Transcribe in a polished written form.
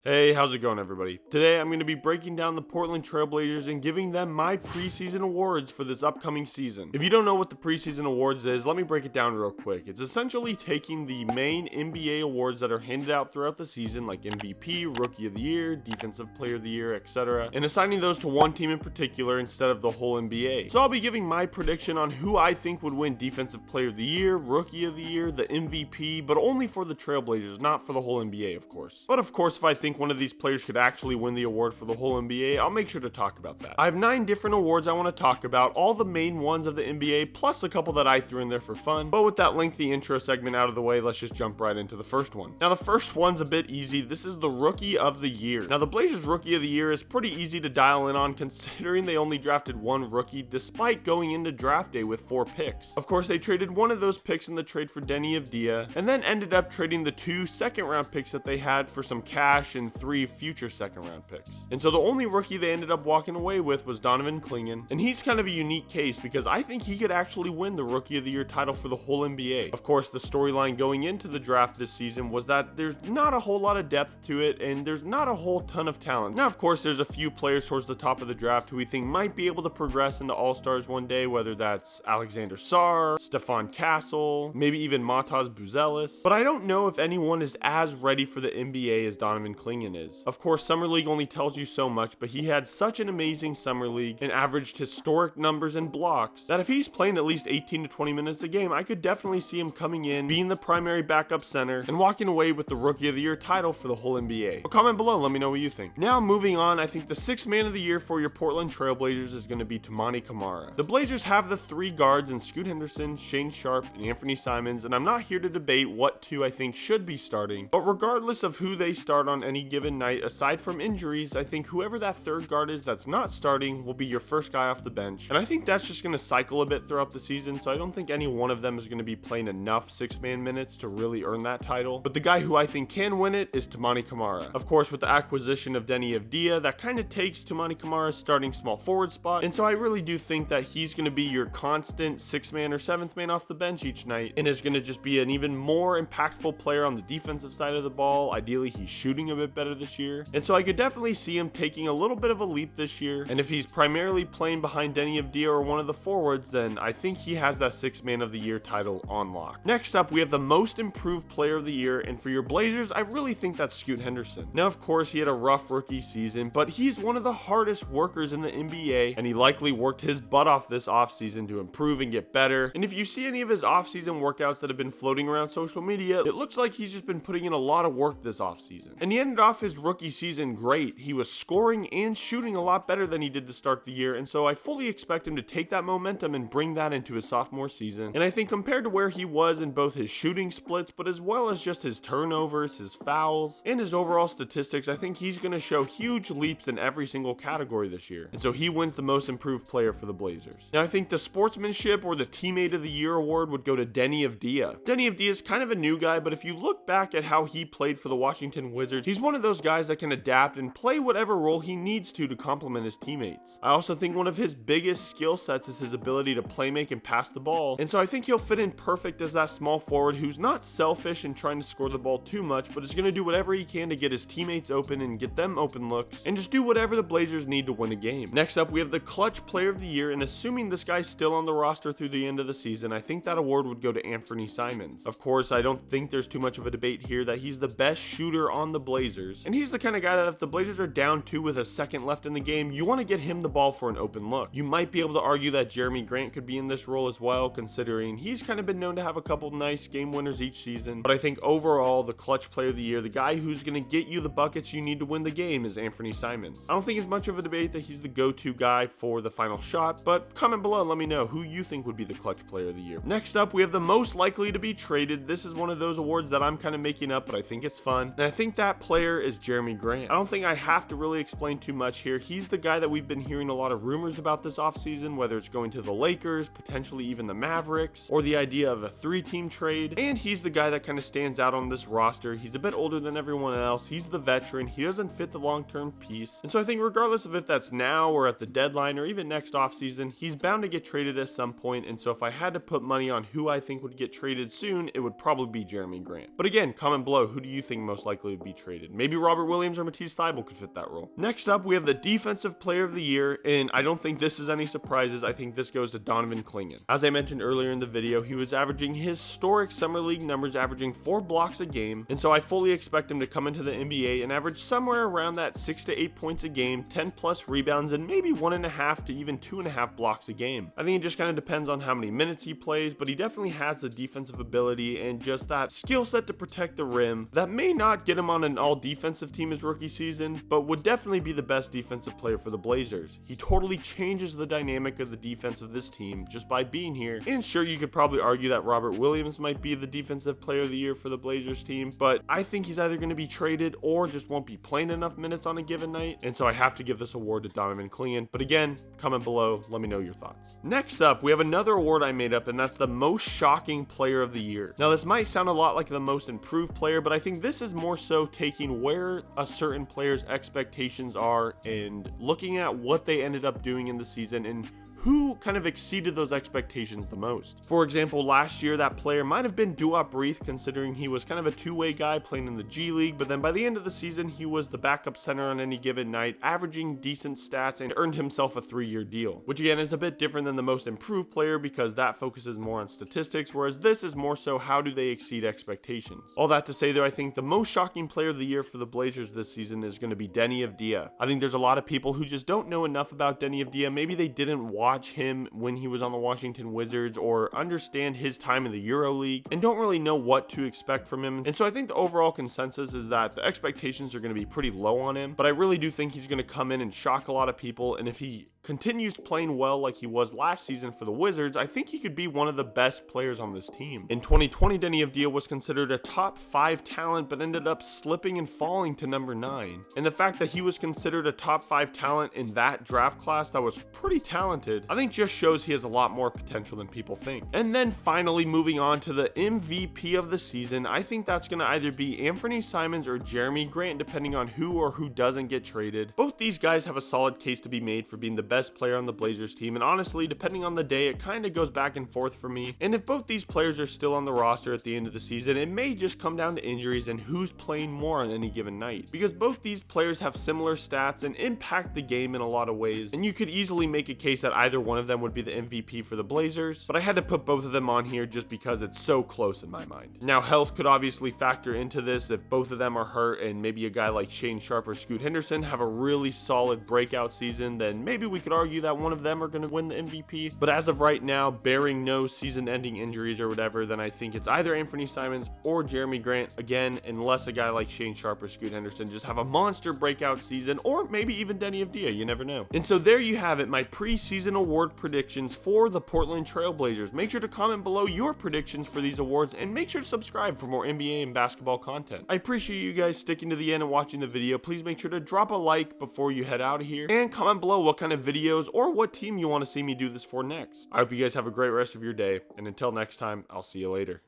Hey, how's it going, everybody? Today I'm going to be breaking down the Portland Trailblazers and giving them my preseason awards for this upcoming season. If you don't know what the preseason awards is, let me break it down real quick. It's essentially taking the main NBA awards that are handed out throughout the season, like MVP, Rookie of the Year, Defensive Player of the Year, etc., and assigning those to one team in particular instead of the whole NBA. So I'll be giving my prediction on who I think would win Defensive Player of the Year, Rookie of the Year, the MVP, but only for the Trailblazers, not for the whole NBA, of course. But of course, if I think one of these players could actually win the award for the whole NBA, I'll make sure to talk about that. I have 9 different awards I want to talk about, all the main ones of the NBA, plus a couple that I threw in there for fun. But with that lengthy intro segment out of the way, let's just jump right into the first one. Now, the first one's a bit easy. This is the Rookie of the Year. Now, the Blazers Rookie of the Year is pretty easy to dial in on, considering they only drafted one rookie, despite going into draft day with 4 picks. Of course, they traded one of those picks in the trade for PNWDev, and then ended up trading the 2 second-round picks that they had for some cash and 3 future second round picks. And so the only rookie they ended up walking away with was Donovan Clingan, and he's kind of a unique case because I think he could actually win the Rookie of the Year title for the whole NBA. Of course, the storyline going into the draft this season was that there's not a whole lot of depth to it, and there's not a whole ton of talent. Now, of course, there's a few players towards the top of the draft who we think might be able to progress into All-Stars one day, whether that's Alexander Sarr, Stefan Castle, maybe even Mataz Buzelis, but I don't know if anyone is as ready for the NBA as Donovan Clingan is. Of course, Summer League only tells you so much, but he had such an amazing Summer League and averaged historic numbers and blocks that if he's playing at least 18 to 20 minutes a game, I could definitely see him coming in, being the primary backup center, and walking away with the Rookie of the Year title for the whole NBA. But comment below, let me know what you think. Now, moving on, I think the 6th man of the year for your Portland Trailblazers is going to be Toumani Camara. The Blazers have the 3 guards in Scoot Henderson, Shane Sharp, and Anthony Simons, and I'm not here to debate what 2 I think should be starting, but regardless of who they start on any given night, aside from injuries, I think whoever that 3rd guard is that's not starting will be your first guy off the bench. And I think that's just going to cycle a bit throughout the season, so I don't think any one of them is going to be playing enough 6-man minutes to really earn that title. But the guy who I think can win it is Toumani Camara. Of course, with the acquisition of PNWDev, that kind of takes Toumani Camara's starting small forward spot, and so I really do think that he's going to be your constant 6-man or 7th man off the bench each night, and is going to just be an even more impactful player on the defensive side of the ball. Ideally, he's shooting a bit better this year. And so I could definitely see him taking a little bit of a leap this year. And if he's primarily playing behind PNWDev or one of the forwards, then I think he has that 6th man of the year title on lock. Next up, we have the most improved player of the year. And for your Blazers, I really think that's Scoot Henderson. Now, of course, he had a rough rookie season, but he's one of the hardest workers in the NBA. And he likely worked his butt off this offseason to improve and get better. And if you see any of his offseason workouts that have been floating around social media, it looks like he's just been putting in a lot of work this offseason. And he ended off his rookie season great. He was scoring and shooting a lot better than he did to start the year, and so I fully expect him to take that momentum and bring that into his sophomore season. And I think compared to where he was in both his shooting splits, but as well as just his turnovers, his fouls, and his overall statistics, I think he's going to show huge leaps in every single category this year. And so he wins the most improved player for the Blazers. Now, I think the sportsmanship or the teammate of the year award would go to PNWDev. PNWDev is kind of a new guy, but if you look back at how he played for the Washington Wizards, he's one of those guys that can adapt and play whatever role he needs to complement his teammates. I also think one of his biggest skill sets is his ability to play make and pass the ball, and so I think he'll fit in perfect as that small forward who's not selfish and trying to score the ball too much, but is going to do whatever he can to get his teammates open and get them open looks, and just do whatever the Blazers need to win a game. Next up, we have the clutch player of the year, and assuming this guy's still on the roster through the end of the season, I think that award would go to Anthony Simons. Of course, I don't think there's too much of a debate here that he's the best shooter on the Blazers, and he's the kind of guy that if the Blazers are down 2 with a second left in the game, you want to get him the ball for an open look. You might be able to argue that Jeremy Grant could be in this role as well, considering he's kind of been known to have a couple nice game winners each season. But I think overall, the clutch player of the year, the guy who's going to get you the buckets you need to win the game, is Anthony Simons. I don't think it's much of a debate that he's the go-to guy for the final shot, but comment below and let me know who you think would be the clutch player of the year. Next up, we have the most likely to be traded. This is one of those awards that I'm kind of making up, but I think it's fun. And I think that player is Jeremy Grant. I don't think I have to really explain too much here. He's the guy that we've been hearing a lot of rumors about this offseason, whether it's going to the Lakers, potentially even the Mavericks, or the idea of a 3-team trade. And he's the guy that kind of stands out on this roster. He's a bit older than everyone else. He's the veteran. He doesn't fit the long-term piece. And so I think regardless of if that's now or at the deadline or even next offseason, he's bound to get traded at some point. And so if I had to put money on who I think would get traded soon, it would probably be Jeremy Grant. But again, comment below, who do you think most likely would be traded? traded. Maybe Robert Williams or Matisse Thybulle could fit that role. Next up, we have the Defensive Player of the Year, and I don't think this is any surprises. I think this goes to Donovan Clingan. As I mentioned earlier in the video, he was averaging historic summer league numbers, averaging 4 blocks a game, and so I fully expect him to come into the NBA and average somewhere around that 6 to 8 points a game, 10 plus rebounds, and maybe 1.5 to even 2.5 blocks a game. I think it just kind of depends on how many minutes he plays, but he definitely has the defensive ability and just that skill set to protect the rim that may not get him on an all defensive team his rookie season, but would definitely be the best defensive player for the Blazers. He totally changes the dynamic of the defense of this team just by being here. And sure, you could probably argue that Robert Williams might be the Defensive Player of the Year for the Blazers team, but I think he's either going to be traded or just won't be playing enough minutes on a given night, and so I have to give this award to Donovan Clingan. But again, comment below, let me know your thoughts. Next up, we have another award I made up, and that's the Most Shocking Player of the Year. Now, this might sound a lot like the Most Improved Player, but I think this is more so taking where a certain player's expectations are and looking at what they ended up doing in the season and who kind of exceeded those expectations the most. For example, last year that player might have been Duop Reith, considering he was kind of a two-way guy playing in the G League, but then by the end of the season he was the backup center on any given night, averaging decent stats and earned himself a 3-year deal, which again is a bit different than the Most Improved Player because that focuses more on statistics, whereas this is more so how do they exceed expectations. All that to say though, I think the Most Shocking Player of the Year for the Blazers this season is going to be PNWDev. I think there's a lot of people who just don't know enough about PNWDev. Maybe they didn't watch him when he was on the Washington Wizards or understand his time in the Euro League and don't really know what to expect from him. And so I think the overall consensus is that the expectations are going to be pretty low on him, but I really do think he's going to come in and shock a lot of people. And if he continues playing well like he was last season for the Wizards, I think he could be one of the best players on this team. In 2020, PNWDev was considered a top 5 talent, but ended up slipping and falling to number 9. And the fact that he was considered a top 5 talent in that draft class that was pretty talented, I think just shows he has a lot more potential than people think. And then finally, moving on to the MVP of the season, I think that's going to either be Anthony Simons or Jeremy Grant, depending on who or who doesn't get traded. Both these guys have a solid case to be made for being the best player on the Blazers team, and honestly, depending on the day, it kind of goes back and forth for me. And if both these players are still on the roster at the end of the season, it may just come down to injuries and who's playing more on any given night, because both these players have similar stats and impact the game in a lot of ways, and you could easily make a case that either one of them would be the MVP for the Blazers, but I had to put both of them on here just because it's so close in my mind. Now, health could obviously factor into this. If both of them are hurt and maybe a guy like Shane Sharp or Scoot Henderson have a really solid breakout season, then maybe we could argue that one of them are going to win the MVP. But as of right now, bearing no season-ending injuries or whatever, then I think it's either Anthony Simons or Jeremy Grant, again, unless a guy like Shane Sharp or Scoot Henderson just have a monster breakout season, or maybe even PNWDev, you never know. And so there you have it, my preseason award predictions for the Portland Trailblazers. Make sure to comment below your predictions for these awards, and make sure to subscribe for more NBA and basketball content. I appreciate you guys sticking to the end and watching the video. Please make sure to drop a like before you head out of here, and comment below what kind of videos or what team you want to see me do this for next. I hope you guys have a great rest of your day, and until next time, I'll see you later.